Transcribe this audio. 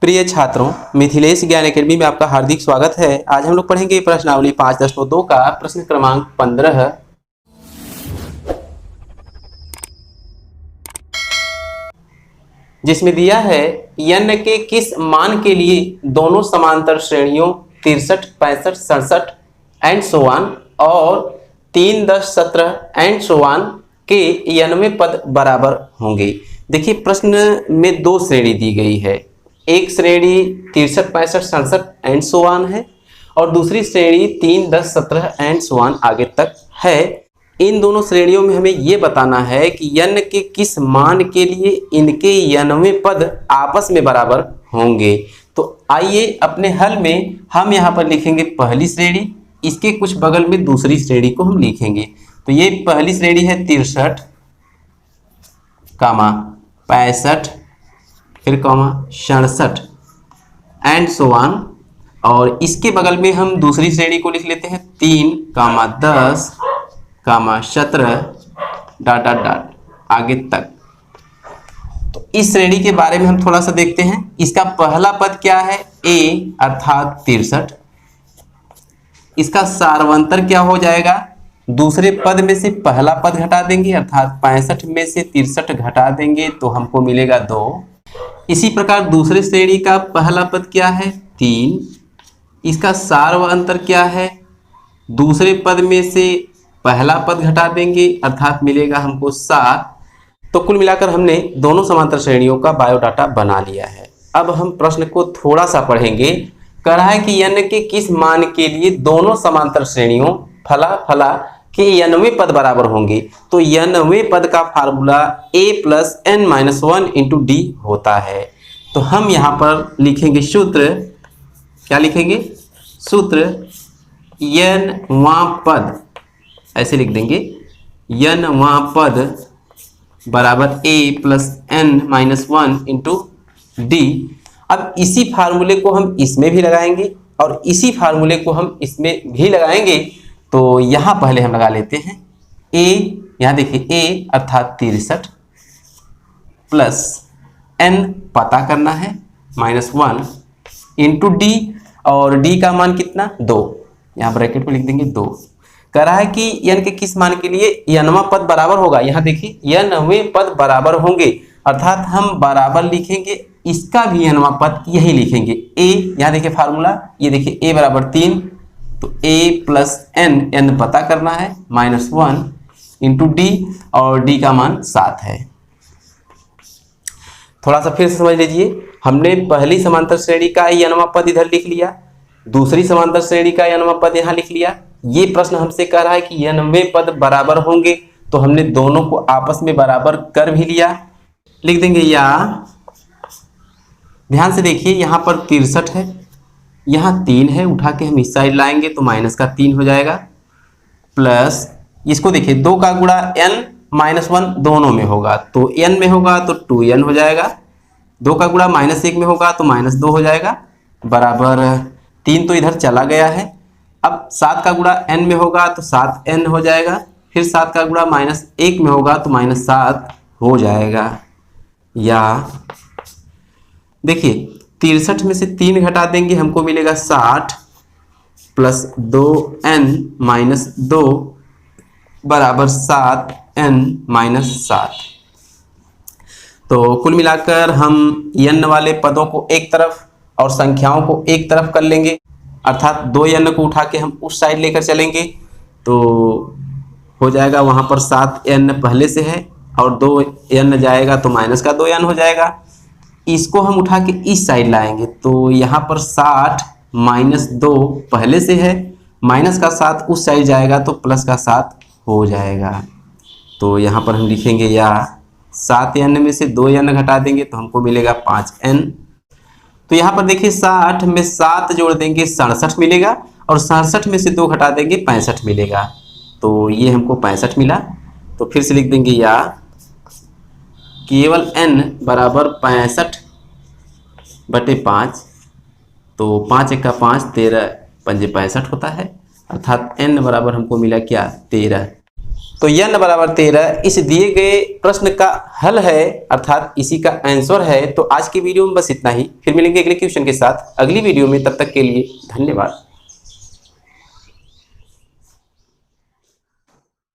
प्रिय छात्रों, मिथिलेश ज्ञान एकेडमी में आपका हार्दिक स्वागत है। आज हम लोग पढ़ेंगे प्रश्नावली 5.2 का प्रश्न क्रमांक 15, जिसमें दिया है n के किस मान के लिए दोनों समांतर श्रेणियों 63, 65, 67 एंड सो ऑन और 3, 10, 17 एंड सो ऑन के 99 पद बराबर होंगे। देखिए, प्रश्न में दो श्रेणी दी गई है। एक श्रेणी 63, 65, 67 एंड सो ऑन है और दूसरी श्रेणी 3, 10, 17 एंड सो ऑन आगे तक है। इन दोनों श्रेणियों में हमें ये बताना है कि n के किस मान के लिए इनके 99 पद आपस में बराबर होंगे। तो आइए अपने हल में हम यहाँ पर लिखेंगे पहली श्रेणी, इसके कुछ बगल में दूसरी श्रेणी को हम लिखेंगे। तो ये पहली श्रेणी है 63, 65, फिर 67 एंड सो ऑन, और इसके बगल में हम दूसरी श्रेणी को लिख लेते हैं 3, 10, 17 डॉट डॉट डॉट आगे तक। तो इस श्रेणी के बारे में हम थोड़ा सा देखते हैं। इसका पहला पद क्या है? a अर्थात 63। इसका सार्वंतर क्या हो जाएगा? दूसरे पद में से पहला पद घटा देंगे अर्थात 65 में से 63 घटा देंगे तो हमको मिलेगा 2। इसी प्रकार दूसरे श्रेणी का पहला पद क्या है? 3। इसका सार्वंतर क्या है? दूसरे पद में से पहला पद घटा देंगे अर्थात मिलेगा हमको 7। तो कुल मिलाकर हमने दोनों समांतर श्रेणियों का बायोडाटा बना लिया है। अब हम प्रश्न को थोड़ा सा पढ़ेंगे। कह रहा है कि n के किस मान के लिए दोनों समांतर श्रेणियों फला फला के 99 पद बराबर होंगे। तो 99 पद का formula a plus n minus 1 into D होता है। तो हम यहाँ पर लिखेंगे सूत्र, क्या लिखेंगे? सूत्र n वां पद, ऐसे लिख देंगे n वां पद बराबर a plus n minus 1 into D. अब इसी फार्मूले को हम इसमें भी लगाएंगे और इसी फार्मूले को हम इसमें भी लगाएंगे। तो यहाँ पहले हम लगा लेते हैं a, यहाँ देखिए a अर्थात 63 प्लस n पता करना है माइनस 1 इंटू डी, और d का मान कितना? 2। यहाँ ब्रैकेट में लिख देंगे 2। कह रहा है कि n के किस मान के लिए 99 पद बराबर होगा। यहाँ देखिए 99 पद बराबर होंगे अर्थात हम बराबर लिखेंगे, इसका भी 99 पद यही लिखेंगे a। यहाँ देखिए फार्मूला, ये देखिए a बराबर 3, तो a प्लस n पता करना है माइनस 1 इंटू डी, और d का मान 7 है। थोड़ा सा फिर से समझ लीजिए। हमने पहली समांतर श्रेणी का 99 पद इधर लिख लिया, दूसरी समांतर श्रेणी का 99 पद यहाँ लिख लिया। ये प्रश्न हमसे कह रहा है कि 99 पद बराबर होंगे, तो हमने दोनों को आपस में बराबर कर भी लिया। लिख देंगे या, ध्यान से देखिए यहाँ पर 63 है, यहाँ 3 है, उठा के हम इस साइड लाएंगे तो माइनस का 3 हो जाएगा, प्लस इसको देखिए 2 का गुणा n माइनस 1 दोनों में होगा, तो n में होगा तो 2n हो जाएगा, 2 का गुणा माइनस 1 में होगा तो माइनस 2 हो जाएगा, बराबर 3 तो इधर चला गया है। अब 7 का गुणा n में होगा तो 7n हो जाएगा, फिर 7 का गुणा माइनस 1 में होगा तो माइनस 7 हो जाएगा। या देखिए 63 में से 3 घटा देंगे हमको मिलेगा 60 प्लस 2n माइनस 2 बराबर 7n माइनस 7। तो कुल मिलाकर हम n वाले पदों को एक तरफ और संख्याओं को एक तरफ कर लेंगे अर्थात 2n को उठा के हम उस साइड लेकर चलेंगे तो हो जाएगा, वहाँ पर 7n पहले से है और 2n जाएगा तो माइनस का 2n हो जाएगा। इसको हम उठा के इस साइड लाएंगे तो यहाँ पर 60 माइनस 2 पहले से है, माइनस का 7 उस साइड जाएगा तो प्लस का 7 हो जाएगा। तो यहाँ पर हम लिखेंगे या 7n में से 2n घटा देंगे तो हमको मिलेगा 5n। तो यहाँ पर देखिए 60 में 7 जोड़ देंगे 67 मिलेगा, और 67 में से 2 घटा देंगे 65 मिलेगा, तो ये हमको 65 मिला। तो फिर से लिख देंगे या केवल n बराबर 65/5, तो 5 1 का 5, 13 पंजे 65 होता है, अर्थात n बराबर हमको मिला क्या? 13। तो n बराबर 13 इस दिए गए प्रश्न का हल है, अर्थात इसी का आंसर है। तो आज की वीडियो में बस इतना ही, फिर मिलेंगे अगले क्वेश्चन के साथ अगली वीडियो में। तब तक के लिए धन्यवाद।